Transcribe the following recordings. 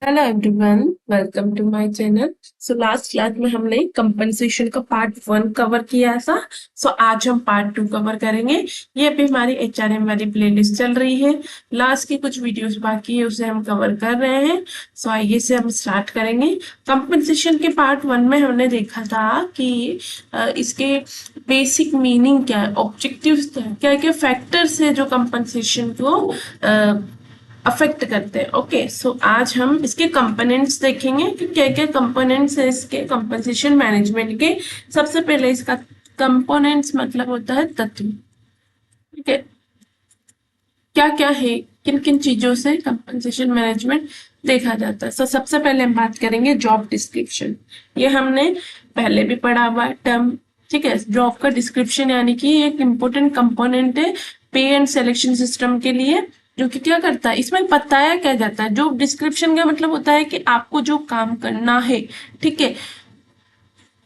Hello everyone, welcome to my channel. So last class में हमने compensation का part 1 cover किया था। आज हम पार्ट 2 कवर करेंगे। ये अभी हमारी एचआरएम वाली प्लेलिस्ट चल रही है। लास्ट की कुछ वीडियोस बाकी है, उसे हम कवर कर रहे हैं। आइए से हम स्टार्ट करेंगे। कंपनसेशन के पार्ट 1 में हमने देखा था कि इसके बेसिक मीनिंग क्या है, ऑब्जेक्टिव्स क्या क्या फैक्टर्स है जो कंपनसेशन को अफेक्ट करते हैं। ओके, आज हम इसके कंपोनेंट्स देखेंगे कि क्या क्या कंपोनेंट्स है इसके कंपनसेशन मैनेजमेंट के। सबसे पहले इसका कंपोनेंट्स मतलब होता है तत्व। ठीक है, क्या क्या है, किन किन चीजों से कंपनसेशन मैनेजमेंट देखा जाता है। सबसे पहले हम बात करेंगे जॉब डिस्क्रिप्शन। ये हमने पहले भी पढ़ा हुआ है टर्म। ठीक है, जॉब का डिस्क्रिप्शन यानी कि एक इम्पोर्टेंट कंपोनेंट है पे एंड सिलेक्शन सिस्टम के लिए, जो कि क्या करता है, इसमें बताया क्या जाता है। जॉब डिस्क्रिप्शन का मतलब होता है कि आपको जो काम करना है, ठीक है,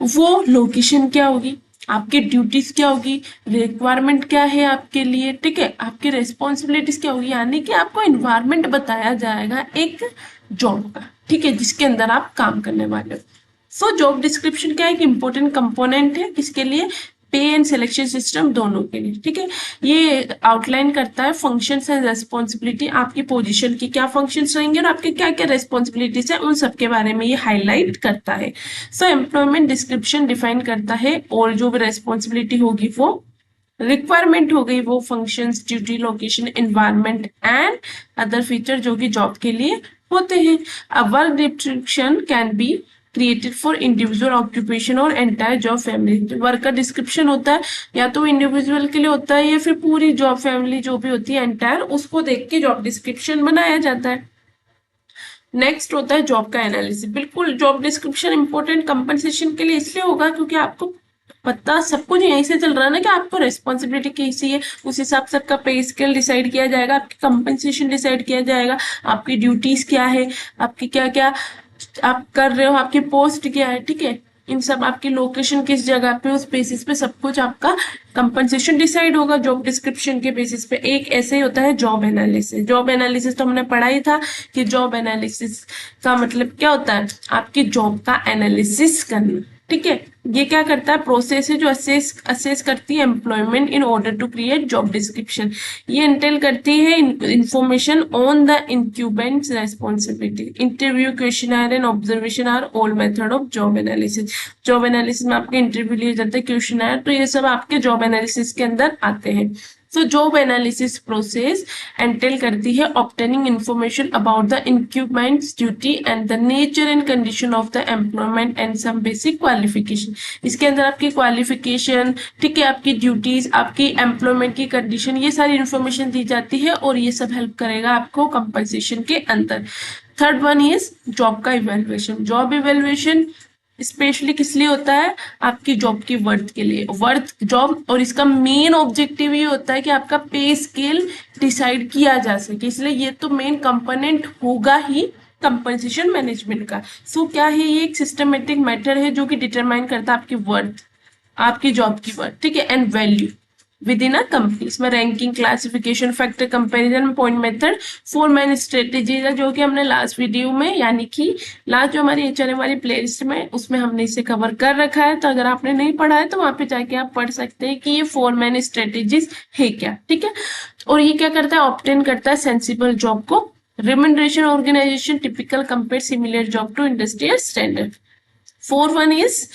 वो लोकेशन क्या होगी, आपकी ड्यूटीज क्या होगी, रिक्वायरमेंट क्या है आपके लिए, ठीक है, आपकी रेस्पॉन्सिबिलिटीज क्या होगी, यानी कि आपको इन्वायरमेंट बताया जाएगा एक जॉब का, ठीक है, जिसके अंदर आप काम करने वाले हो। जॉब डिस्क्रिप्शन क्या है, एक इंपॉर्टेंट कंपोनेंट है किसके लिए, पे एंड सिलेक्शन सिस्टम दोनों के लिए। ठीक है, ये आउटलाइन करता है फंक्शंस एंड रेस्पॉन्सिबिलिटी, आपकी पोजीशन की क्या फंक्शंस रहेंगे और आपके क्या क्या रेस्पॉन्सिबिलिटीज है, उन सब के बारे में ये हाईलाइट करता है। एम्प्लॉयमेंट डिस्क्रिप्शन डिफाइन करता है और जो भी रेस्पॉन्सिबिलिटी होगी वो, रिक्वायरमेंट हो गई वो functions, duty, location, environment and other feature जो कि जॉब के लिए होते हैं। A work description can be created for individual occupation और एंटायर जॉब फैमिली। वर्क का डिस्क्रिप्शन होता है या तो इंडिविजुअल के लिए होता है या फिर पूरी जॉब फैमिली जो भी होती है एंटायर, उसको देख के जॉब डिस्क्रिप्शन बनाया जाता है। नेक्स्ट होता है जॉब का एनालिसिस। बिल्कुल, जॉब डिस्क्रिप्शन इंपॉर्टेंट कंपनसेशन के लिए इसलिए होगा क्योंकि आपको पता सब कुछ यहीं से चल रहा है ना कि आपको रेस्पॉन्सिबिलिटी कैसी है, उस हिसाब से आपका पे स्केल डिसाइड किया जाएगा, आपकी कंपनसेशन डिसाइड किया जाएगा, आपकी ड्यूटीज क्या है, आपकी क्या क्या आप कर रहे हो, आपकी पोस्ट क्या है, ठीक है, इन सब, आपकी लोकेशन किस जगह पे, उस बेसिस पे सब कुछ आपका कंपनसेशन डिसाइड होगा जॉब डिस्क्रिप्शन के बेसिस पे। एक ऐसे ही होता है जॉब एनालिसिस। जॉब एनालिसिस तो हमने पढ़ा ही था कि जॉब एनालिसिस का मतलब क्या होता है, आपकी जॉब का एनालिसिस करना। ठीक है, ये क्या करता है, प्रोसेस है जो असेस करती है employment in order to create job description. ये इंटेल करती है information on the incumbents responsibility, interview, questionnaire and observation are all method of job analysis. Job analysis में आपके इंटरव्यू लिए जाते हैं, क्वेश्चनर, तो ये सब आपके जॉब एनालिसिस के अंदर आते हैं। जॉब एनालिसिस प्रोसेस एंटेल करती है obtaining information about the incumbents duty and the nature and condition of the employment and some basic qualification. इसके अंदर आपकी क्वालिफिकेशन, ठीक है, आपकी ड्यूटीज, आपकी एम्प्लॉयमेंट की कंडीशन, ये सारी इंफॉर्मेशन दी जाती है और ये सब हेल्प करेगा आपको कंपनसेशन के अंदर। थर्ड वन इज जॉब का इवेल्युएशन। जॉब इवेल्युएशन स्पेशली किस लिए होता है, आपकी जॉब की वर्थ के लिए, वर्थ जॉब, और इसका मेन ऑब्जेक्टिव ये होता है कि आपका पे स्केल डिसाइड किया जा सके, इसलिए ये तो मेन कंपोनेंट होगा ही कंपनसेशन मैनेजमेंट का। क्या है, ये एक सिस्टमेटिक मेथड है जो कि डिटरमाइन करता है आपकी वर्थ, आपकी जॉब की वर्थ, ठीक है, and value within a company. इसमें ranking, classification, factor comparison, point method, four main strategies है जो कि हमने लास्ट वीडियो में, यानी कि लास्ट जो हमारी एचआरएम वाली प्लेलिस्ट में, उसमें हमने इसे कवर कर रखा है। तो अगर आपने नहीं पढ़ा है तो वहां पे जाके आप पढ़ सकते हैं कि ये फोर मैन स्ट्रेटेजीज है क्या। ठीक है, और ये क्या करता है, ऑब्टेन करता है सेंसिबल जॉब को, remuneration, organisation typical compare similar job to industrial standard. Four one is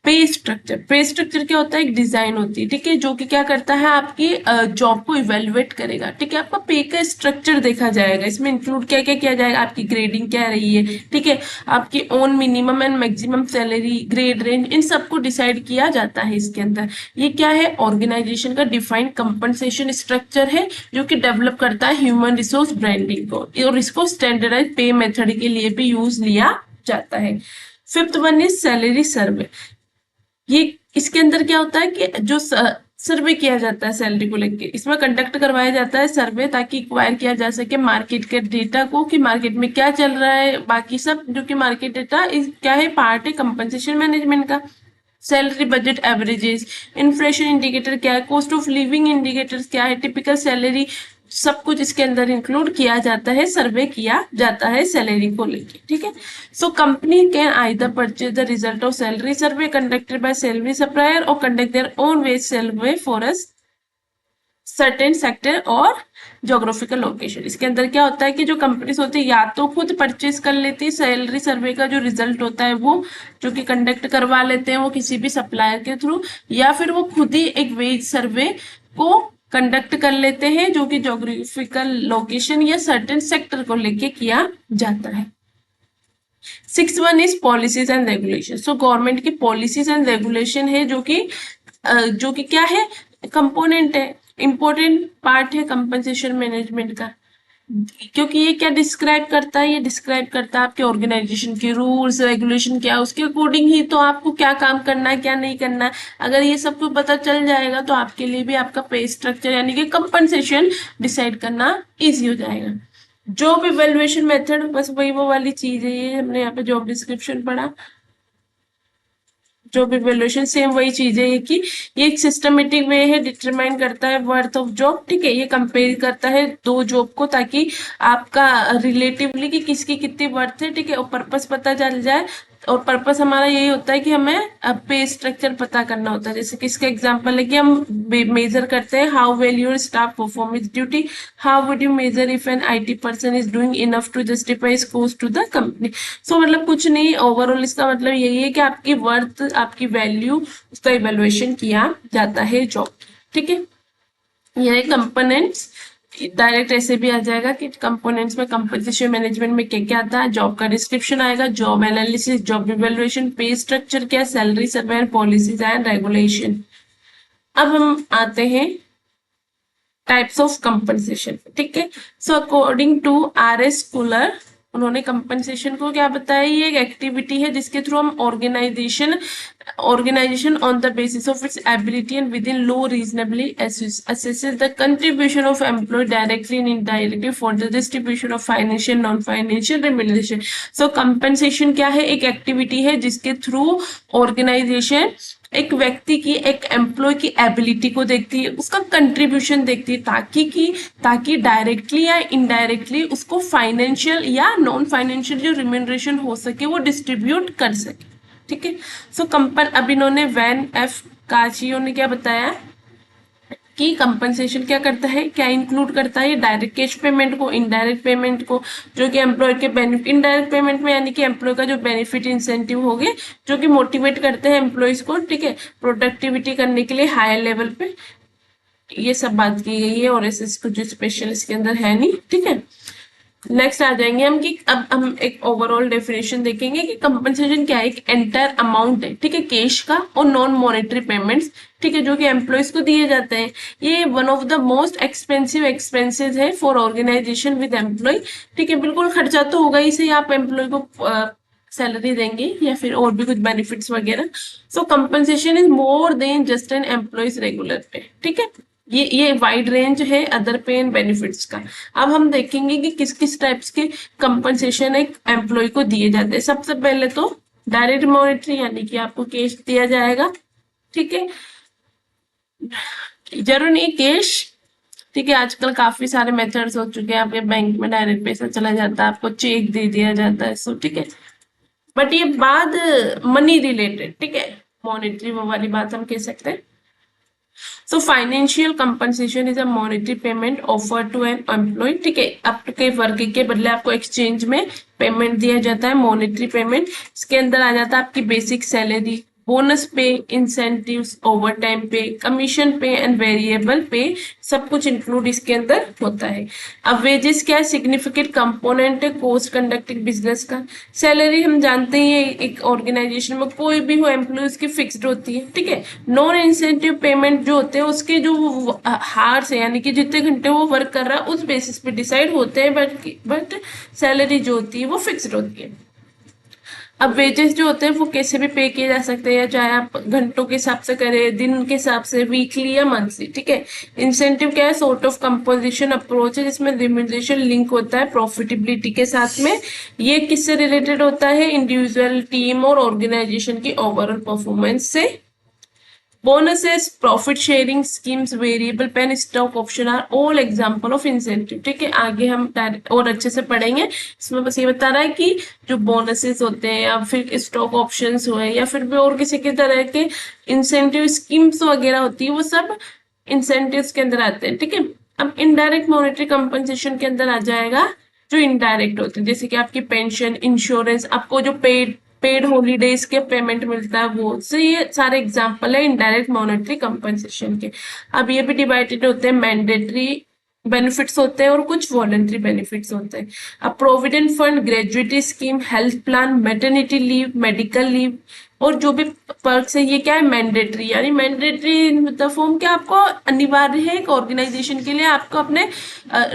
pay structure. Pay structure क्या होता है, एक डिजाइन होती है, ठीक है, जो कि क्या करता है, आपकी जॉब को इवेल्युएट करेगा। ठीक है, आपका पे का स्ट्रक्चर देखा जाएगा, इसमें इंक्लूड क्या क्या किया जाएगा, आपकी ग्रेडिंग क्या रही है, ठीक है, आपकी own minimum and maximum salary, grade range, इन सबको डिसाइड किया जाता है इसके अंदर। ये क्या है, ऑर्गेनाइजेशन का डिफाइंड कंपनसेशन स्ट्रक्चर है जो कि डेवलप करता है ह्यूमन रिसोर्स ब्रांडिंग को, और इसको स्टैंडर्डाइज पे मेथड के लिए भी यूज लिया जाता है। फिफ्थ वन इज सैलरी सर्वे। ये इसके अंदर क्या होता है कि जो सर्वे किया जाता है सैलरी को लेके, इसमें कंडक्ट करवाया जाता है सर्वे ताकि एक्वायर किया जा सके मार्केट के डेटा को कि मार्केट में क्या चल रहा है, बाकी सब जो कि मार्केट डेटा क्या है, पार्ट है कंपनसेशन मैनेजमेंट का। Salary budget averages, inflation indicator क्या है, कॉस्ट ऑफ लिविंग इंडिकेटर्स क्या है, टिपिकल सैलरी सब कुछ इसके अंदर इंक्लूड किया जाता है, सर्वे किया जाता है सैलरी को लेके, ठीक है। So company can either purchase the result of salary survey conducted by salary supplier और conduct their own wage survey for a certain sector और जोग्राफिकल लोकेशन। इसके अंदर क्या होता है कि जो कंपनीज होती है या तो खुद परचेज कर लेती है सैलरी सर्वे का जो रिजल्ट होता है वो, जो कि कंडक्ट करवा लेते हैं वो किसी भी सप्लायर के थ्रू, या फिर वो खुद ही एक वेज सर्वे को कंडक्ट कर लेते हैं जो कि जोग्राफिकल लोकेशन या सर्टेन सेक्टर को लेके किया जाता है। 6 is policies and regulation. So government की पॉलिसीज एंड रेगुलेशन है जो कि क्या है, कंपोनेंट है, इंपॉर्टेंट पार्ट है कंपनसेशन मैनेजमेंट का, क्योंकि ये क्या डिस्क्राइब करता है, ये डिस्क्राइब करता है आपके ऑर्गेनाइजेशन के रूल्स रेगुलेशन क्या, उसके अकॉर्डिंग ही तो आपको क्या काम करना है क्या नहीं करना है। अगर ये सब कुछ पता चल जाएगा तो आपके लिए भी आपका पे स्ट्रक्चर यानी कि कंपनसेशन डिसाइड करना इजी हो जाएगा। जॉब इवेल्युएशन मेथड बस वही वो वाली चीज है, ये हमने यहाँ पे जॉब डिस्क्रिप्शन पढ़ा। जॉब इवेल्युएशन सेम वही चीज है कि ये एक सिस्टमेटिक वे है, डिटरमाइन करता है वर्थ ऑफ जॉब, ठीक है। ये कंपेयर करता है दो जॉब को ताकि आपका रिलेटिवली कि किसकी कितनी वर्थ है, ठीक है, और पर्पस पता चल जाए। और पर्पस हमारा यही होता है कि हमें पे स्ट्रक्चर पता करना होता है। जैसे कि इसका एग्जांपल है कि हम मेजर करते हैं how well your staff perform his duty, how would you measure if an IT person is doing enough to justify his cost to the company. So मतलब कुछ नहीं, ओवरऑल इसका मतलब यही है कि आपकी वर्थ आपकी वैल्यू उसका इवेल्युएशन किया जाता है जॉब, ठीक है। यह कंपोनेंट्स डायरेक्ट ऐसे भी आ जाएगा कि कंपोनेंट्स में कंपनसेशन मैनेजमेंट में क्या क्या आता है, जॉब का डिस्क्रिप्शन आएगा, job analysis, job evaluation, pay structure क्या, salary survey and policies and regulation. अब हम आते हैं टाइप्स ऑफ कंपनसेशन, ठीक है। So according to R S. Schuler उन्होंने कंपनसेशन को क्या बताया, ये एक एक्टिविटी है जिसके थ्रू हम organization on the basis of its ability and within law reasonably assesses the contribution of employee directly and indirectly for the distribution of financial non-financial remuneration। so compensation क्या है, एक एक्टिविटी है जिसके through organisation एक व्यक्ति की एक employ की एबिलिटी को देखती है, उसका कंट्रीब्यूशन देखती है ताकि डायरेक्टली या इनडायरेक्टली उसको फाइनेंशियल या नॉन फाइनेंशियल जो रिम्यूनरेशन हो सके वो डिस्ट्रीब्यूट कर सके, ठीक है। सो अब इन्होंने वैन एफ काचियो ने क्या बताया कि कंपनसेशन क्या करता है, क्या इंक्लूड करता है, डायरेक्ट कैश पेमेंट को, इनडायरेक्ट पेमेंट को, जो कि एम्प्लॉय के बेनिफिट, इनडायरेक्ट पेमेंट में यानी कि एम्प्लॉय का जो बेनिफिट इंसेंटिव हो गए जो कि मोटिवेट करते हैं एम्प्लॉयज को, ठीक है, प्रोडक्टिविटी करने के लिए हायर लेवल पे, ये सब बात की गई है। और ऐसे कुछ स्पेशल इसके अंदर है नहीं, ठीक है। नेक्स्ट आ जाएंगे हम कि अब हम एक ओवरऑल डेफिनेशन देखेंगे कि कंपनसेशन क्या है, एक एंटायर अमाउंट है, ठीक है, कैश का और नॉन मॉनेटरी पेमेंट्स, ठीक है, जो कि एम्प्लॉयज को दिए जाते हैं। ये one of the most expensive expenses है फॉर ऑर्गेनाइजेशन विद एम्प्लॉय, ठीक है, बिल्कुल खर्चा तो होगा ही से आप एम्प्लॉय को सैलरी देंगे या फिर और भी कुछ बेनिफिट्स वगैरह। So compensation is more than just an employee's regular pay, ठीक है। ये वाइड रेंज है अदर पे एंड बेनिफिट्स का। अब हम देखेंगे कि किस किस टाइप्स के कंपनसेशन एक एम्प्लॉय को दिए जाते हैं। सबसे पहले तो डायरेक्ट मॉनेटरी यानी कि आपको कैश दिया जाएगा, ठीक है, जरूर नहीं कैश, ठीक है, आजकल काफी सारे मेथड्स हो चुके हैं, आपके बैंक में डायरेक्ट पैसा चला जाता है, आपको चेक दे दिया जाता है, सो ठीक है। बट ये बात मनी रिलेटेड, ठीक है, मॉनेटरी वो वाली बात हम कह सकते हैं। So financial compensation is a monetary payment offered to an employee, ठीक है, आपके वर्क के बदले आपको एक्सचेंज में पेमेंट दिया जाता है, मॉनेटरी पेमेंट। इसके अंदर आ जाता है आपकी बेसिक सैलरी, बोनस पे, इंसेंटिव्स, ओवर टाइम पे, कमीशन पे एंड वेरिएबल पे, सब कुछ इंक्लूड इसके अंदर होता है। अब वेजेस क्या है, सिग्निफिकेंट कंपोनेंट है कॉस्ट कंडक्टिंग बिजनेस का। सैलरी हम जानते ही एक ऑर्गेनाइजेशन में कोई भी हो एम्प्लॉय उसकी फिक्स्ड होती है, ठीक है। नॉन इंसेंटिव पेमेंट जो होते हैं उसके जो हार्स है यानी कि जितने घंटे वो वर्क कर रहा है उस बेसिस पे डिसाइड होते हैं, बट सैलरी जो होती है वो फिक्स्ड होती है। अब वेजेस जो होते हैं वो कैसे भी पे किए जा सकते हैं, चाहे आप घंटों के हिसाब से करें, दिन के हिसाब से, वीकली या मंथली, ठीक है। इंसेंटिव क्या है, सॉर्ट ऑफ कंपोजिशन अप्रोच है जिसमें रिम्यूनरेशन लिंक होता है प्रॉफिटेबिलिटी के साथ में। ये किससे रिलेटेड होता है, इंडिविजुअल, टीम और ऑर्गेनाइजेशन की ओवरऑल परफॉर्मेंस से। Bonuses, profit sharing schemes, variable pay, stock option are all example of incentive. ठीक है, आगे हम और अच्छे से पढ़ेंगे। इसमें बस ये बता रहा है कि जो बोनसेस होते हैं या फिर स्टॉक ऑप्शंस हुए या फिर भी और किसी की तरह के इंसेंटिव स्कीम्स वगैरह होती है, वो सब इंसेंटिव्स के अंदर आते हैं। ठीक है, अब इनडायरेक्ट मॉनेटरी कंपनसेशन के अंदर आ जाएगा जो इनडायरेक्ट होते हैं, जैसे कि आपकी पेंशन, इंश्योरेंस, आपको जो पेड पेड हॉलीडेज के पेमेंट मिलता है वो। सो ये सारे एग्जांपल है इनडायरेक्ट मॉनेटरी कंपनसेशन के। अब ये भी डिवाइडेड होते हैं, मैंडेटरी बेनिफिट्स होते हैं और कुछ वॉलंटरी बेनिफिट्स होते हैं। अब provident fund, gratuity scheme, health plan, maternity leave, medical leave और जो भी पर्क्स है, ये क्या है, मैंडेटरी। यानी मैंडेटरी इन द फॉर्म क्या आपको अनिवार्य है एक ऑर्गेनाइजेशन के लिए, आपको अपने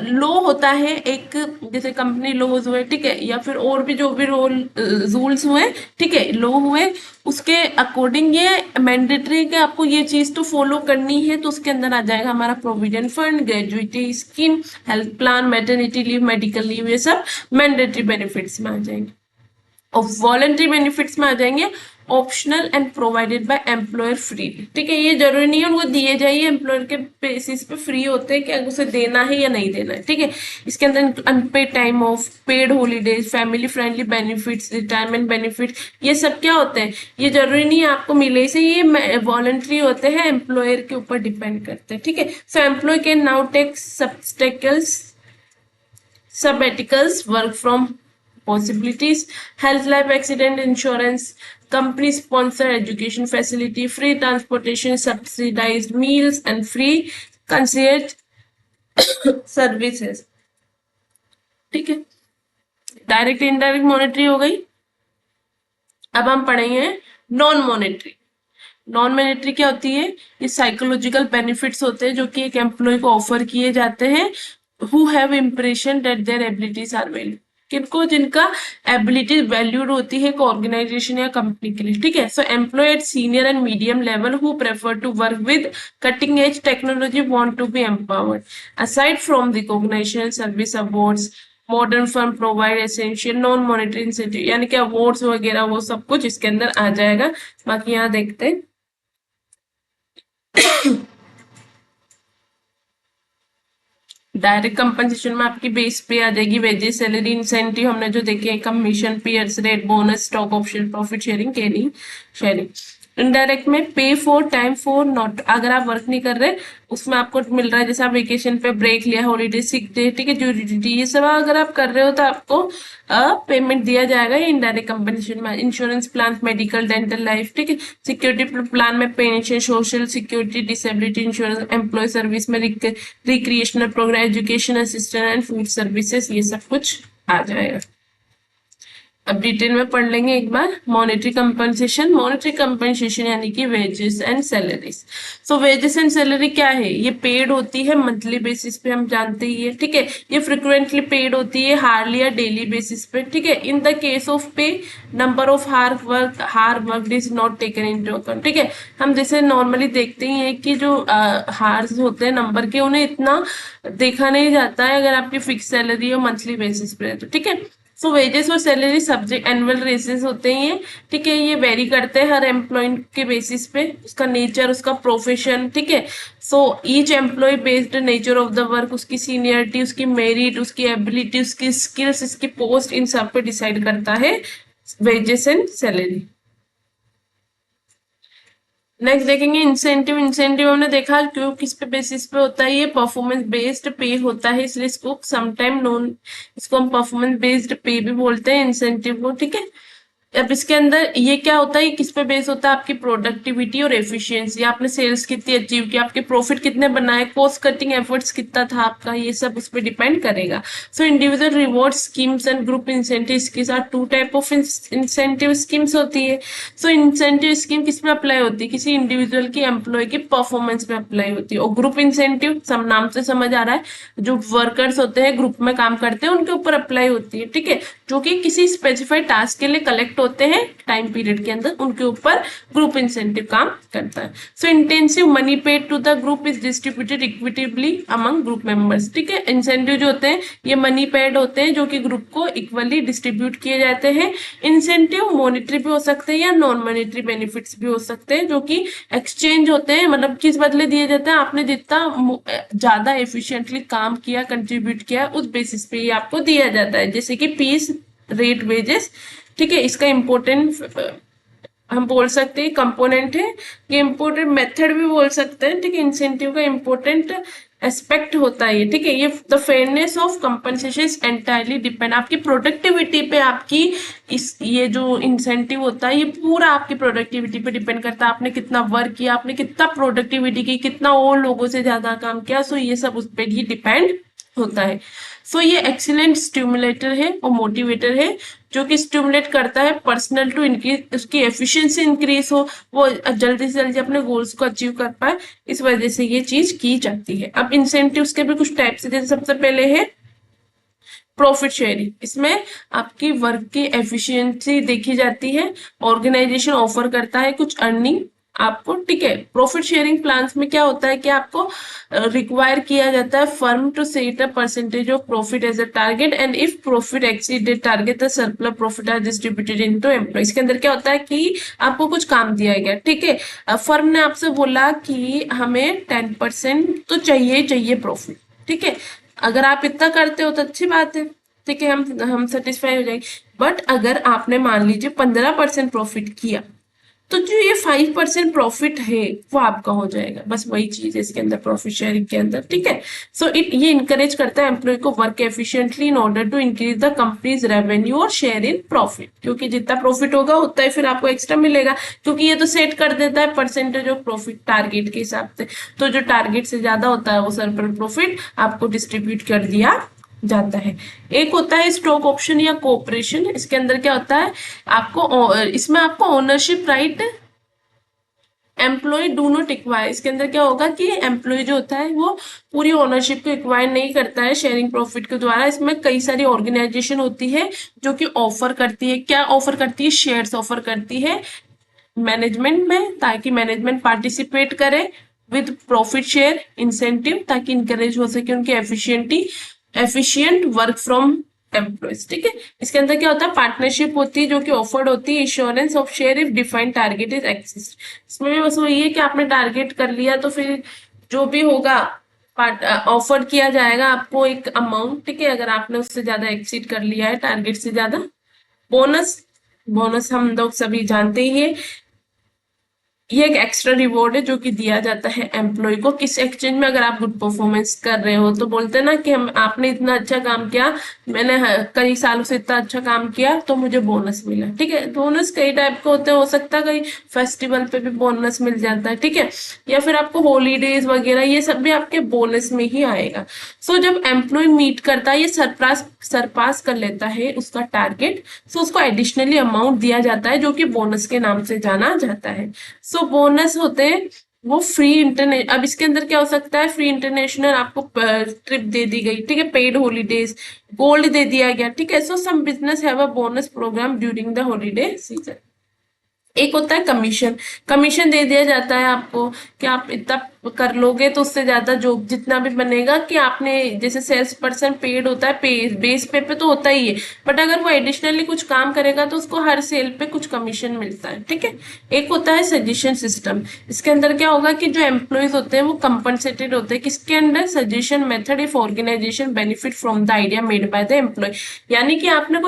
लॉ होता है एक, जैसे कंपनी लॉज हुए, ठीक है, या फिर और भी जो भी रूल्स हुए, ठीक है, लॉ हुए, उसके अकॉर्डिंग ये मैंडेटरी के आपको ये चीज तो फॉलो करनी है। तो उसके अंदर आ जाएगा हमारा provident fund, gratuity scheme, health plan, maternity leave, medical leave, ये सब मैंडेटरी बेनिफिट्स में आ जाएंगे। और वॉलंटरी बेनिफिट्स में आ जाएंगे optional and provided by employer free. ठीक है, ये जरूरी नहीं है उनको दिए जाइए, एम्प्लॉयर के बेसिस पे फ्री होते हैं कि उसे देना है या नहीं देना है। ठीक है, इसके अंदर unpaid time off, paid holidays, family friendly benefits, retirement benefit, ये सब क्या होते हैं, ये जरूरी नहीं है आपको मिले से, ये वॉलंटरी होते हैं, एम्प्लॉयर के ऊपर डिपेंड करते हैं। ठीक है, so employee can now take sabbaticals, work from possibilities, health life accident insurance, company sponsored education facility, free transportation, subsidized meals and free concierge services। ठीक है, डायरेक्ट इनडायरेक्ट मॉनेटरी हो गई। अब हम पढ़ेंगे नॉन मॉनेटरी। नॉन मॉनेटरी क्या होती है, ये साइकोलॉजिकल बेनिफिट्स होते हैं जो कि एक एम्प्लॉय को ऑफर किए जाते हैं, who have impression that their abilities are value, किनको, जिनका एबिलिटी वैल्यूड होती है एक ऑर्गेनाइजेशन या कंपनी के लिए। ठीक है, so employee at senior and medium level who prefer to work with cutting edge technology want to be empowered aside from recognition service awards, modern firm provide essential non monetary incentive, यानी कि awards वगैरह वो सब कुछ इसके अंदर आ जाएगा। बाकी यहाँ देखते हैं डायरेक्ट कंपनसेशन में आपकी बेस पे आ जाएगी वेजेस, सैलरी, इंसेंटिव हमने जो देखे, commission, piece rate, bonus, stock option, profit sharing, caring sharing. Indirect में pay for time for not, अगर आप वर्क नहीं कर रहे उसमें आपको मिल रहा है, जैसे आप वेकेशन पे ब्रेक लिया, हॉलीडे, सिक डे, ठीक है, ड्यूटी, ये सब अगर आप कर रहे हो तो आपको पेमेंट दिया जाएगा इनडायरेक्ट कंपनसेशन में। Insurance plan, medical, dental, life, ठीक है, सिक्योरिटी प्लान में pension, social security, disability insurance, employee service में recreational program, education assistant and food services, ये सब कुछ आ जाएगा। अब डिटेल में पढ़ लेंगे एक बार। मॉनेटरी कंपनसेशन यानी कि wages and salaries. So wages and salary क्या है, ये पेड होती है मंथली बेसिस पे, हम जानते ही है। ठीक है, ये फ्रिक्वेंटली पेड होती है हार्डली या डेली बेसिस पे। ठीक है, इन द केस ऑफ पे नंबर ऑफ हार work is not taken into account. ठीक है, हम जैसे नॉर्मली देखते ही हैं कि जो हार्स होते हैं नंबर के, उन्हें इतना देखा नहीं जाता है अगर आपकी फिक्स सैलरी हो मंथली बेसिस पे तो। ठीक है, सो वेजेस और सैलरी सब्जेक्ट एनुअल रेसेस होते हैं। ठीक है, ये वेरी करते हैं हर एम्प्लॉय के बेसिस पे, उसका नेचर, उसका प्रोफेशन। ठीक है, so each employ based nature of the work, उसकी सीनियरिटी, उसकी मेरिट, उसकी एबिलिटी, उसकी स्किल्स, इसकी पोस्ट, इन सब पे डिसाइड करता है वेजेस एंड सैलरी। नेक्स्ट देखेंगे इंसेंटिव। इंसेंटिव हमने देखा क्यों किस पे बेसिस पे होता है, ये परफॉर्मेंस बेस्ड पे होता है, इसलिए इसको समटाइम नॉन, इसको हम परफॉर्मेंस बेस्ड पे भी बोलते हैं इंसेंटिव को। ठीक है, अब इसके अंदर ये क्या होता है, किस पे बेस होता है, आपकी प्रोडक्टिविटी और एफिशिएंसी, आपने सेल्स कितनी अचीव की, आपके प्रॉफिट कितने बनाए, कॉस्ट कटिंग एफर्ट्स कितना था आपका, ये सब उस पर डिपेंड करेगा। So individual reward schemes and group incentive के साथ two type of incentive schemes होती है। सो इंसेंटिव स्कीम किस पे अप्लाई होती है, किसी इंडिविजुअल की एम्प्लॉय की परफॉर्मेंस पे अप्लाई होती है। और ग्रुप इंसेंटिव सब नाम से समझ आ रहा है, जो वर्कर्स होते हैं ग्रुप में काम करते हैं उनके ऊपर अप्लाई होती है। ठीक है, जो कि किसी स्पेसिफाइड टास्क के लिए कलेक्ट होते हैं टाइम पीरियड के अंदर, उनके ऊपर ग्रुप इंसेंटिव काम करता है। So intensive money paid to the group is distributed equitably among group members. ठीक है, इंसेंटिव जो होते हैं ये मनी पेड होते हैं जो कि ग्रुप को इक्वली डिस्ट्रीब्यूट किए जाते हैं। इंसेंटिव मॉनेटरी भी हो सकते हैं या नॉन मॉनेटरी बेनिफिट्स भी हो सकते हैं जो कि एक्सचेंज होते हैं, मतलब किस बदले दिए जाते हैं, आपने जितना ज्यादा एफिशिएंटली काम किया, कंट्रीब्यूट किया, उस बेसिस पे ही आपको दिया जाता है, जैसे कि पीस रेट वेजेस। ठीक है, इसका इम्पोर्टेंट हम बोल सकते हैं कंपोनेंट है, ये इम्पोर्टेंट मेथड भी बोल सकते हैं। ठीक है, इंसेंटिव का इम्पोर्टेंट एस्पेक्ट होता है। ठीक है, ये the fairness of compensation entirely depend, आपकी प्रोडक्टिविटी पे आपकी इस ये जो इंसेंटिव होता है ये पूरा आपकी प्रोडक्टिविटी पे डिपेंड करता है। आपने कितना वर्क किया, आपने कितना प्रोडक्टिविटी की, कितना और लोगों से ज्यादा काम किया, सो ये सब उस पर ही डिपेंड होता है। सो ये एक्सीलेंट स्टिमुलेटर है और मोटिवेटर है जो कि स्टिमुलेट करता है पर्सनल टू इंक्रीज, उसकी एफिशिएंसी इंक्रीज हो, वो जल्दी से जल्दी अपने गोल्स को अचीव कर पाए, इस वजह से ये चीज की जाती है। अब इंसेंटिव्स के भी कुछ टाइप्स है, जैसे सबसे पहले है प्रॉफिट शेयरिंग। इसमें आपकी वर्क की एफिशिएंसी देखी जाती है, ऑर्गेनाइजेशन ऑफर करता है कुछ अर्निंग आपको। ठीक है, प्रॉफिट शेयरिंग प्लान्स में क्या होता है कि आपको रिक्वायर किया जाता है firm to set a percentage of profit as a target and if profit exceeded target the surplus profit are distributed into employees. के अंदर क्या होता है कि आपको कुछ काम दिया गया, ठीक है, फर्म ने आपसे बोला कि हमें 10% तो चाहिए चाहिए प्रॉफिट। ठीक है, अगर आप इतना करते हो तो अच्छी बात है, ठीक है, हम सेटिस्फाई हो जाएंगे। बट अगर आपने मान लीजिए 15% प्रॉफिट किया तो जो ये 5% प्रॉफिट है वो आपका हो जाएगा। बस वही चीज है इसके अंदर प्रॉफिट शेयरिंग के अंदर। ठीक है, सो ये इनकरेज करता है एम्प्लॉय को work efficiently in order to increase the company's revenue और शेयर इन प्रॉफिट, क्योंकि जितना प्रॉफिट होगा उतना ही फिर आपको एक्स्ट्रा मिलेगा, क्योंकि ये तो सेट कर देता है परसेंटेज ऑफ प्रॉफिट टारगेट के हिसाब से। तो जो टारगेट से ज्यादा होता है वो सरप्लस प्रॉफिट आपको डिस्ट्रीब्यूट कर दिया जाता है। एक होता है स्टॉक ऑप्शन या कोऑपरेशन। इसके अंदर क्या होता है, आपको इसमें आपको ownership right employee do not acquire. इसके अंदर क्या होगा कि एम्प्लॉय जो होता है वो पूरी ओनरशिप को एक्वायर नहीं करता है शेयरिंग प्रॉफिट के द्वारा। इसमें कई सारी ऑर्गेनाइजेशन होती है जो कि ऑफर करती है, क्या ऑफर करती है, शेयर्स ऑफर करती है मैनेजमेंट में, ताकि मैनेजमेंट पार्टिसिपेट करे विद प्रॉफिट शेयर इंसेंटिव, ताकि इंकरेज हो सके उनकी एफिशिएंट वर्क फ्रॉम एम्प्लॉयज। ठीक है, इसके अंदर क्या होता है, पार्टनरशिप होती है जो कि ऑफर्ड होती है, insurance of share if defined target is exist. इसमें भी बस वही है कि आपने टारगेट कर लिया तो फिर जो भी होगा ऑफर किया जाएगा आपको एक अमाउंट। ठीक है, अगर आपने उससे ज्यादा एक्सीड कर लिया है टारगेट से ज्यादा। बोनस, बोनस हम लोग सभी जानते ही है, ये एक एक्स्ट्रा रिवॉर्ड है जो कि दिया जाता है एम्प्लॉय को किस एक्सचेंज में, अगर आप गुड परफॉर्मेंस कर रहे हो तो बोलते हैं ना कि हम आपने इतना अच्छा काम किया, मैंने कई सालों से इतना अच्छा काम किया तो मुझे बोनस मिला। ठीक है, बोनस कई टाइप के होते हैं, हो सकता है कई फेस्टिवल पे भी बोनस मिल जाता है। ठीक है, या फिर आपको हॉलीडेज वगैरह ये सब भी आपके बोनस में ही आएगा। सो जब एम्प्लॉय मीट करता है, ये सरपास कर लेता है उसका टारगेट, सो उसको एडिशनली अमाउंट दिया जाता है जो कि बोनस के नाम से जाना जाता है। सो बोनस होते हैं वो फ्री इंटरनेट, अब इसके अंदर क्या हो सकता है, फ्री इंटरनेशनल आपको ट्रिप दे दी गई, ठीक है, पेड हॉलीडेज, गोल्ड दे दिया गया। ठीक है, so some business have a bonus program during the holiday season. एक होता है कमीशन, कमीशन दे दिया जाता है आपको कि आप इतना कर लोगे तो उससे ज्यादा जो जितना भी बनेगा, कि आपने जैसे सेल्स पर्सन पेड होता है, बेस पे तो होता ही है, बट अगर वो एडिशनली कुछ काम करेगा तो उसको हर सेल पे कुछ कमीशन मिलता है। ठीक है, एक होता है सजेशन सिस्टम। इसके अंदर क्या होगा कि जो एम्प्लॉयज होते हैं वो कंपनसेटेड होते हैं, किसके अंदर, suggestion method if organisation benefit from the idea made by the employee. यानी कि आपने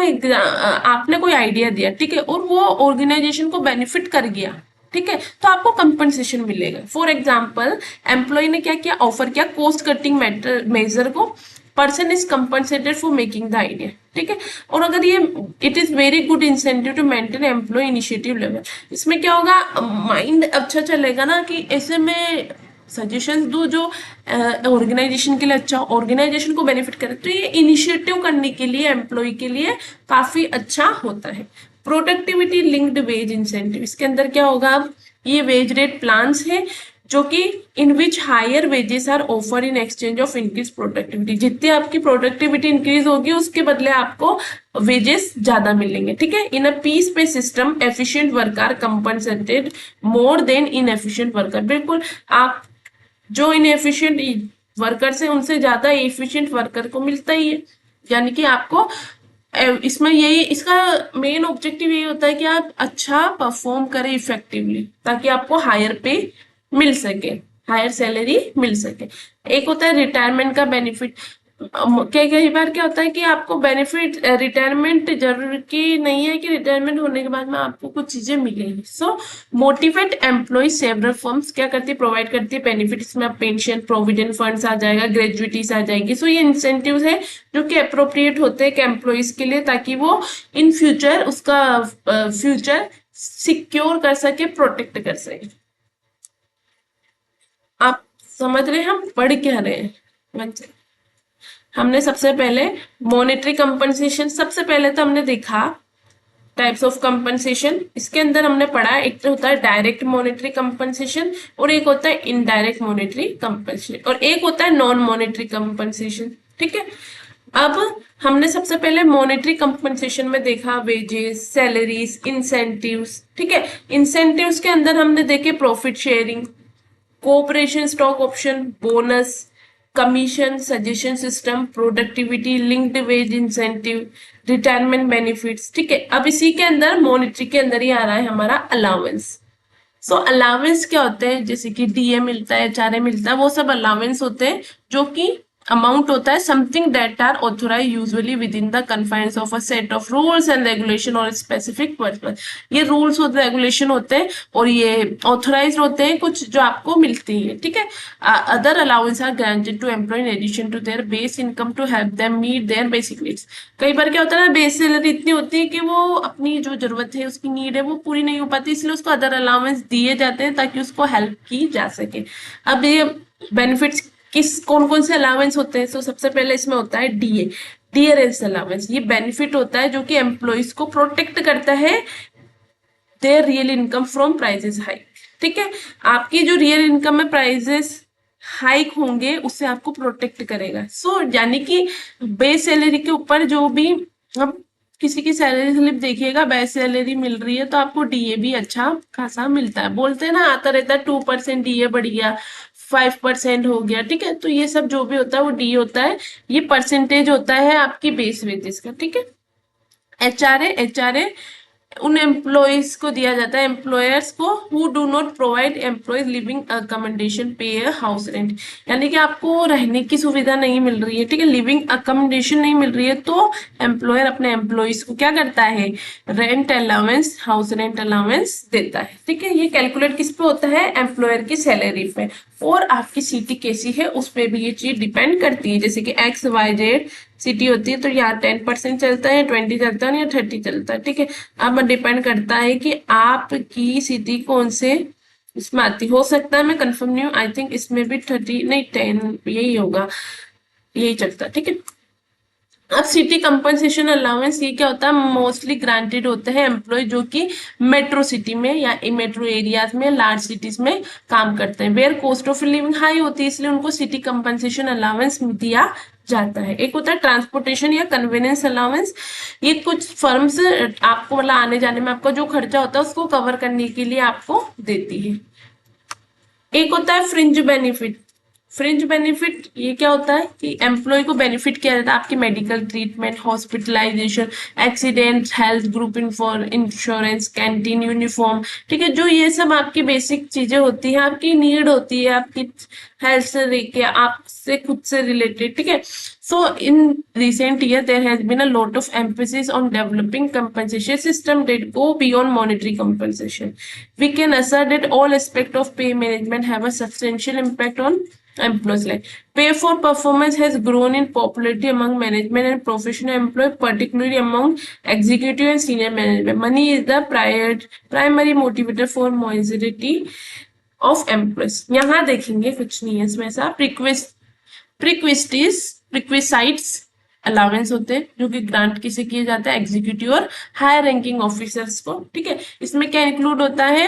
कोई आइडिया दिया, ठीक है, और वो ऑर्गेनाइजेशन को बेनिफिट कर गया, ठीक है, तो आपको कंपनसेशन मिलेगा। फॉर एग्जाम्पल एम्प्लॉय ने क्या किया, ऑफर किया कॉस्ट कटिंग मेजर को, person is compensated for making the idea. ठीक है, और अगर ये it is very good incentive to maintain employee initiative level. इसमें क्या होगा, माइंड अच्छा चलेगा ना कि ऐसे में सजेशंस दो जो ऑर्गेनाइजेशन के लिए अच्छा, ऑर्गेनाइजेशन को बेनिफिट करे, तो ये इनिशिएटिव करने के लिए एम्प्लॉय के लिए काफी अच्छा होता है। प्रोडक्टिविटी लिंक्ड वेज इंसेंटिव, इसके अंदर क्या होगा, अब ये वेज रेट प्लान्स है जो कि in which higher wages are offer in exchange of increase productivity. जितनी आपकी प्रोडक्टिविटी इंक्रीज होगी उसके बदले आपको वेजेस ज्यादा मिलेंगे, ठीक है। In a piece pay system efficient work are compensated more than inefficient worker. बिल्कुल, आप जो इनएफिशिएंट वर्कर्स है उनसे ज्यादा एफिशिएंट वर्कर को मिलता ही है। यानी कि आपको इसमें यही इसका मेन ऑब्जेक्टिव यही होता है कि आप अच्छा परफॉर्म करें इफेक्टिवली, ताकि आपको हायर पे मिल सके, हायर सैलरी मिल सके। एक होता है रिटायरमेंट का बेनिफिट। कई कई बार क्या होता है कि आपको बेनिफिट रिटायरमेंट जरूर की नहीं है कि रिटायरमेंट होने के बाद में आपको कुछ चीजें मिलेंगी। सो मोटिवेट एम्प्लॉय सेवरल फर्म्स क्या करती है, प्रोवाइड करती है बेनिफिट। इसमें पेंशन प्रोविडेंट फंड्स आ जाएगा, ग्रेजुइटीज आ जाएगी। सो ये इंसेंटिव्स है जो कि अप्रोप्रिएट होते हैं एम्प्लॉयज के लिए, ताकि वो इन फ्यूचर उसका फ्यूचर सिक्योर कर सके, प्रोटेक्ट कर सके। आप समझ रहे हैं हम पढ़ क्या रहे हैं। हमने सबसे पहले मॉनेटरी कंपनसेशन, सबसे पहले तो हमने देखा टाइप्स ऑफ कंपनसेशन। इसके अंदर हमने पढ़ा एक तो होता है डायरेक्ट मॉनेटरी कंपनसेशन, और एक होता है इनडायरेक्ट मॉनेटरी कंपनसेशन, और एक होता है नॉन मॉनेटरी कंपनसेशन, ठीक है। अब हमने सबसे पहले मॉनेटरी कंपनसेशन में देखा वेजेस, सैलरीज, इंसेंटिव्स, ठीक है। इंसेंटिव्स के अंदर हमने देखे profit sharing, cooperation stock option, bonus, commission, suggestion system, productivity linked wage incentive, retirement benefits, ठीक है। अब इसी के अंदर मॉनेटरी के अंदर ही आ रहा है हमारा अलाउंस। सो अलाउंस क्या होते हैं, जैसे कि डीए मिलता है, एचआरए मिलता है, वो सब अलाउंस होते हैं जो कि अमाउंट होता है something that are authorise usually within the confines of a set of rules and regulation और स्पेसिफिक पर्पस। ये रूल्स और रेगुलेशन होते हैं और ये ऑथोराइज होते हैं कुछ जो आपको मिलती है, ठीक है। Other allowance are granted to employee in addition to their base income to help them meet their basic needs. कई बार क्या होता है ना, बेस सैलरी इतनी होती है कि वो अपनी जो जरूरत है, उसकी नीड है, वो पूरी नहीं हो पाती, इसलिए उसको अदर अलाउंस दिए जाते हैं ताकि उसको हेल्प की जा सके। अब ये बेनिफिट्स किस कौन कौन से अलाउंस होते हैं, तो सबसे पहले इसमें होता है डीए, डियरेंस अलाउंस। ये बेनिफिट होता है जो कि एम्प्लॉइज को प्रोटेक्ट करता है their real income from prices hike, ठीक है। आपकी जो रियल इनकम में प्राइजेस हाइक होंगे उससे आपको प्रोटेक्ट करेगा। सो यानी कि बेस सैलरी के ऊपर जो भी, अब किसी की सैलरी स्लिप देखिएगा, बेस सैलरी मिल रही है तो आपको डीए भी अच्छा खासा मिलता है। बोलते हैं ना, आता रहता है 2% डीए बढ़ गया, 5% हो गया, ठीक है। तो ये सब जो भी होता है वो डी होता है, ये परसेंटेज होता है आपकी बेस वेजेस का, ठीक है। एचआरए, एचआरए उन एम्प्लॉयज को दिया जाता है, एम्प्लॉयर्स को who do not provide employees living accommodation पे हाउस रेंट। यानी कि आपको रहने की सुविधा नहीं मिल रही है, ठीक है, लिविंग अकोमोडेशन नहीं मिल रही है, तो एम्प्लॉयर अपने एम्प्लॉयज को क्या करता है, rent allowance, house rent allowance देता है, ठीक है। ये कैलकुलेट किस पे होता है, एम्प्लॉयर की सैलरी पे, और आपकी सीटी कैसी है उस पर भी ये चीज डिपेंड करती है। जैसे कि एक्स वाई जेड सिटी होती है तो यहाँ 10% चलता है, 20 चलता है या 30 चलता है, ठीक है। अब डिपेंड करता है कि आपकी सिटी कौन से इसमें आती, हो सकता है मैं कंफर्म नहीं हूँ, आई थिंक इसमें भी 30 नहीं 10 यही होगा, यही चलता है, ठीक है। अब सिटी कंपनसेशन अलाउंस ये क्या होता है, मोस्टली ग्रांटेड होते हैं एम्प्लॉय जो कि मेट्रो सिटी में या मेट्रो एरियाज में, लार्ज सिटीज में काम करते हैं, where cost of living high होती है, इसलिए उनको सिटी कंपनसेशन अलाउंस दिया जाता है। एक होता है ट्रांसपोर्टेशन या कन्वीनियंस अलाउंस, ये कुछ फर्म्स आपको मतलब आने जाने में आपका जो खर्चा होता है उसको कवर करने के लिए आपको देती है। एक होता है फ्रिंज बेनिफिट। फ्रिंज बेनिफिट ये क्या होता है कि एम्प्लॉय को बेनिफिट किया जाता है, आपकी medical treatment, hospitalisation, accident, health group insurance, canteen, uniform, ठीक है। जो ये सब आपकी बेसिक चीजें होती है, आपकी नीड होती है, आपकी हेल्थ से लेके आपसे खुद से रिलेटेड, ठीक है। So in recent year, there has been a lot of emphasis on developing compensation system that go beyond monetary compensation. We can assert that all aspects of pay management have a substantial impact on employees' life. Pay for performance has grown in popularity among management and professional employees, particularly among executive and senior management. Money is the primary motivator for mobility of employees. यहाँ देखेंगे कुछ नहीं है इसमें ऐसा, प्रिक्विसाइट्स allowance होते हैं जो कि ग्रांट किसे किए जाते हैं, एग्जीक्यूटिव और हायर रैंकिंग ऑफिसर्स को, ठीक है। इसमें क्या इंक्लूड होता है,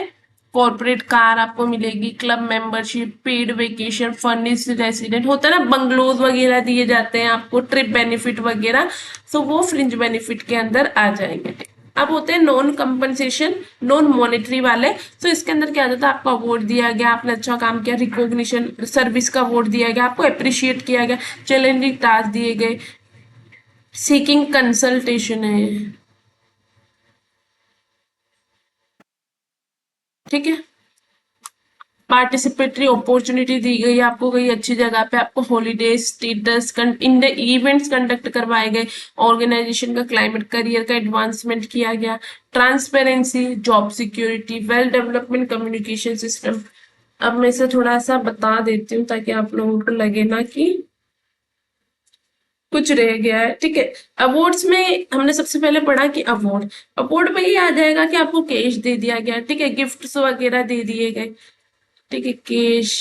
कॉर्पोरेट कार आपको मिलेगी, club membership, paid vacation, furnished resident, होता है ना बंगलोज वगैरह दिए जाते हैं आपको, ट्रिप बेनिफिट वगैरह, सो वो फ्रिंज बेनिफिट के अंदर आ जाएंगे। अब होते हैं नॉन कंपनसेशन, नॉन मॉनेटरी वाले। तो इसके अंदर क्या होता है, आपको अवार्ड दिया गया, आपने अच्छा काम किया, रिकॉग्निशन सर्विस का अवार्ड दिया गया, आपको अप्रिशिएट किया गया, चैलेंजिंग टास्क दिए गए, सीकिंग कंसल्टेशन है, ठीक है, पार्टिसिपेटरी अपॉर्चुनिटी दी गई आपको, कहीं अच्छी जगह पे आपको holiday status in the events conduct करवाए गए, ऑर्गेनाइजेशन का क्लाइमेट, करियर का एडवांसमेंट किया गया, transparency, job security, well development communication system. अब मैं इसे थोड़ा सा बता देती हूँ ताकि आप लोगों को लगे ना कि कुछ रह गया है, ठीक है। अवार्ड्स में हमने सबसे पहले पढ़ा कि अवार्ड, अवार्ड में ये आ जाएगा कि आपको कैश दे दिया गया, ठीक है, गिफ्ट्स वगैरह दे दिए गए, ठीक है, कैश,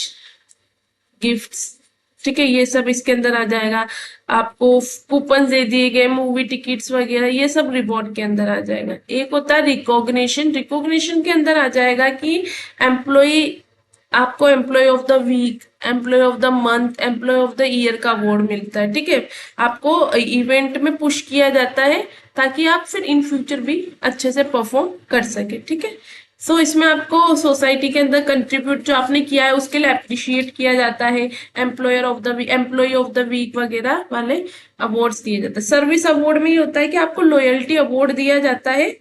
गिफ्ट्स, ठीक है, ये सब इसके अंदर आ जाएगा। आपको कूपन दे दिए गए, मूवी टिकट्स वगैरह, ये सब रिवॉर्ड के अंदर आ जाएगा। एक होता है रिकॉग्निशन, रिकॉग्निशन के अंदर आ जाएगा कि एम्प्लॉय, आपको employee of the week, employee of the month, employee of the year का अवार्ड मिलता है, ठीक है। आपको इवेंट में पुश किया जाता है ताकि आप फिर इन फ्यूचर भी अच्छे से परफॉर्म कर सके, ठीक है। सो इसमें आपको सोसाइटी के अंदर कंट्रीब्यूट जो आपने किया है उसके लिए अप्रिशिएट किया जाता है, employer of the week, employee of the week वगैरह वाले अवार्ड्स दिए जाते हैं। सर्विस अवार्ड में ये होता है कि आपको लॉयल्टी अवार्ड दिया जाता है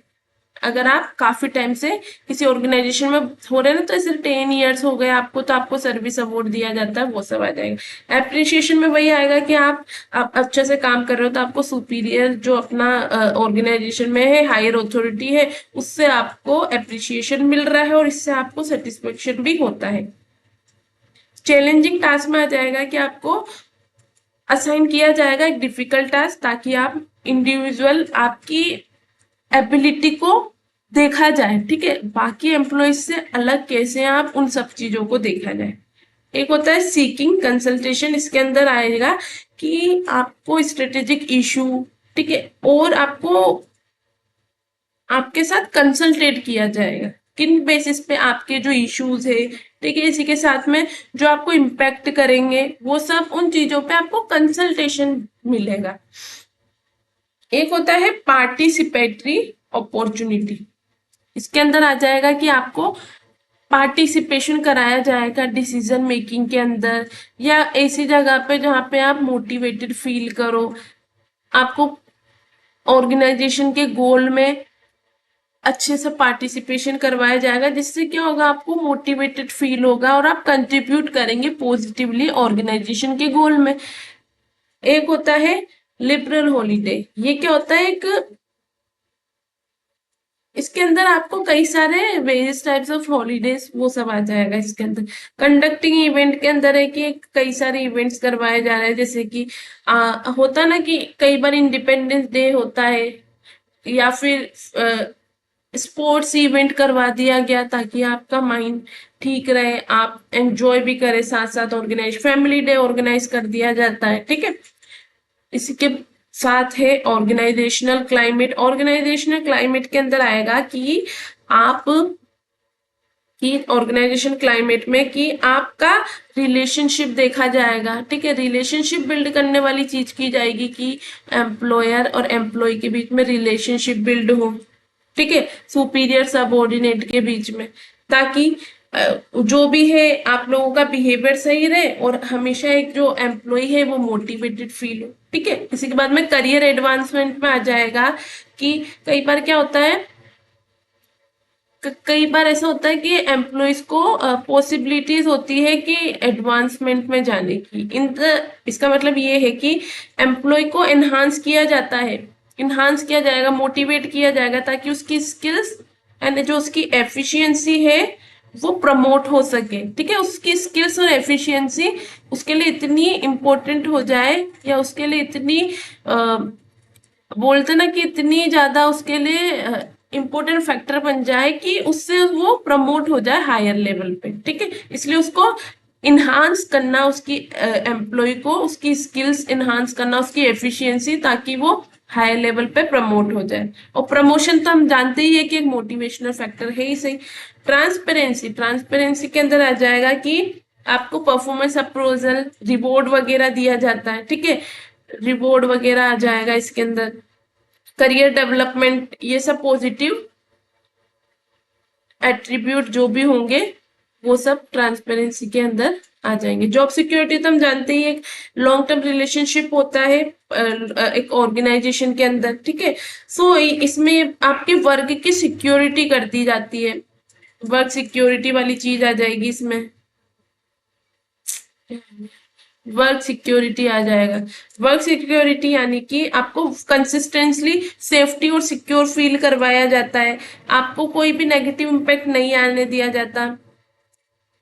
अगर आप काफी टाइम से किसी ऑर्गेनाइजेशन में हो रहे हैं ना, तो ऐसे 10 ईयर्स हो गए आपको, तो आपको सर्विस अवार्ड दिया जाता है, वो सब आ जाएगा। एप्रिसिएशन में वही आएगा कि आप अच्छे से काम कर रहे हो तो आपको सुपीरियर जो अपना ऑर्गेनाइजेशन में है, हायर अथॉरिटी है, उससे आपको एप्रिसिएशन मिल रहा है और इससे आपको सेटिस्फेक्शन भी होता है। चैलेंजिंग टास्क में आ जाएगा कि आपको असाइन किया जाएगा एक डिफिकल्ट टास्क ताकि आप इंडिविजुअल आपकी एबिलिटी को देखा जाए, ठीक है, बाकी एम्प्लॉयज से अलग कैसे आप उन सब चीजों को देखा जाए। एक होता है सीकिंग कंसल्टेशन, इसके अंदर आएगा कि आपको स्ट्रेटेजिक इशू, ठीक है, और आपको आपके साथ कंसल्टेट किया जाएगा किन बेसिस पे आपके जो इश्यूज है, ठीक है, इसी के साथ में जो आपको इम्पैक्ट करेंगे वो सब, उन चीजों पे आपको कंसल्टेशन मिलेगा। एक होता है पार्टिसिपेटरी अपॉर्चुनिटी, इसके अंदर आ जाएगा कि आपको पार्टिसिपेशन कराया जाएगा डिसीजन मेकिंग के अंदर, या ऐसी जगह पे जहाँ पे आप मोटिवेटेड फील करो, आपको ऑर्गेनाइजेशन के गोल में अच्छे से पार्टिसिपेशन करवाया जाएगा, जिससे क्या होगा, आपको मोटिवेटेड फील होगा और आप कंट्रीब्यूट करेंगे पॉजिटिवली ऑर्गेनाइजेशन के गोल में। एक होता है लिबरल हॉलीडे, ये क्या होता है, एक इसके अंदर आपको कई सारे वेरियस टाइप्स ऑफ हॉलीडेज वो सब आ जाएगा इसके अंदर। कंडक्टिंग इवेंट के अंदर है कि कई सारे इवेंट्स करवाए जा रहे हैं, जैसे कि होता ना कि कई बार इंडिपेंडेंस डे होता है, या फिर स्पोर्ट्स इवेंट करवा दिया गया ताकि आपका माइंड ठीक रहे, आप एंजॉय भी करें, साथ साथ ऑर्गेनाइज फैमिली डे ऑर्गेनाइज कर दिया जाता है, ठीक है। इसी के साथ है ऑर्गेनाइजेशनल क्लाइमेट, ऑर्गेनाइजेशनल क्लाइमेट के अंदर आएगा कि आप कि ऑर्गेनाइजेशन क्लाइमेट में कि आपका रिलेशनशिप देखा जाएगा, ठीक है, रिलेशनशिप बिल्ड करने वाली चीज की जाएगी कि एम्प्लॉयर और एम्प्लॉय के बीच में रिलेशनशिप बिल्ड हो, ठीक है, सुपीरियर सबऑर्डिनेट के बीच में, ताकि जो भी है आप लोगों का बिहेवियर सही रहे और हमेशा एक जो एम्प्लॉय है वो मोटिवेटेड फील हो, ठीक है। इसी के बाद में करियर एडवांसमेंट में आ जाएगा कि कई बार क्या होता है, कई बार ऐसा होता है कि एम्प्लॉयज को पॉसिबिलिटीज होती है कि एडवांसमेंट में जाने की, इसका मतलब ये है कि एम्प्लॉय को एनहांस किया जाता है, इन्हांस किया जाएगा, मोटिवेट किया जाएगा ताकि उसकी स्किल्स एंड जो उसकी एफिशिएंसी है वो प्रमोट हो सके, ठीक है, उसकी स्किल्स और एफिशिएंसी उसके लिए इतनी इम्पोर्टेंट हो जाए, या उसके लिए इतनी बोलते ना कि इतनी ज्यादा उसके लिए इम्पोर्टेंट फैक्टर बन जाए कि उससे वो प्रमोट हो जाए हायर लेवल पे, ठीक है। इसलिए उसको इन्हांस करना, उसकी एम्प्लॉय को उसकी स्किल्स इन्हांस करना, उसकी एफिशिएंसी, ताकि वो हायर लेवल पे प्रमोट हो जाए। और प्रमोशन तो हम जानते ही है कि एक मोटिवेशनल फैक्टर है ही सही। ट्रांसपेरेंसी, ट्रांसपेरेंसी के अंदर आ जाएगा कि आपको परफॉर्मेंस अप्रोजल, रिवॉर्ड वगैरह दिया जाता है, ठीक है, रिवॉर्ड वगैरह आ जाएगा इसके अंदर। करियर डेवलपमेंट, ये सब पॉजिटिव एट्रीब्यूट जो भी होंगे वो सब ट्रांसपेरेंसी के अंदर आ जाएंगे। जॉब सिक्योरिटी तो हम जानते ही एक लॉन्ग टर्म रिलेशनशिप होता है एक ऑर्गेनाइजेशन के अंदर, ठीक है। सो इसमें आपके वर्क की सिक्योरिटी कर दी जाती है, वर्क सिक्योरिटी वाली चीज आ जाएगी इसमें। वर्क सिक्योरिटी आ जाएगा। वर्क सिक्योरिटी यानी कि आपको कंसिस्टेंटली सेफ्टी और सिक्योर फील करवाया जाता है, आपको कोई भी नेगेटिव इम्पैक्ट नहीं आने दिया जाता,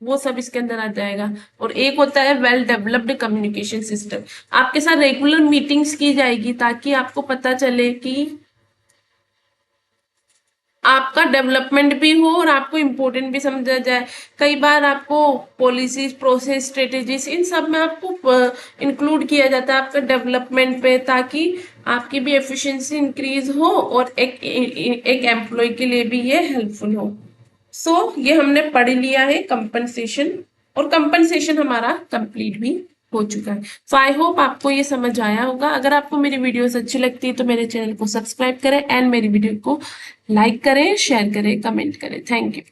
वो सब इसके अंदर आ जाएगा। और एक होता है वेल डेवलप्ड कम्युनिकेशन सिस्टम, आपके साथ रेगुलर मीटिंग्स की जाएगी ताकि आपको पता चले कि आपका डेवलपमेंट भी हो और आपको इम्पोर्टेंट भी समझा जाए। कई बार आपको पॉलिसीज, प्रोसेस, स्ट्रेटेजीज, इन सब में आपको इंक्लूड किया जाता है आपका डेवलपमेंट पे, ताकि आपकी भी एफिशिएंसी इंक्रीज हो और एक एम्प्लॉय के लिए भी ये हेल्पफुल हो। ये हमने पढ़ लिया है कंपनसेशन, और कंपनसेशन हमारा कंप्लीट भी हो चुका है। आई होप आपको ये समझ आया होगा। अगर आपको मेरी वीडियोस अच्छी लगती है तो मेरे चैनल को सब्सक्राइब करें एंड मेरी वीडियो को लाइक करें, शेयर करें, कमेंट करें। Thank you.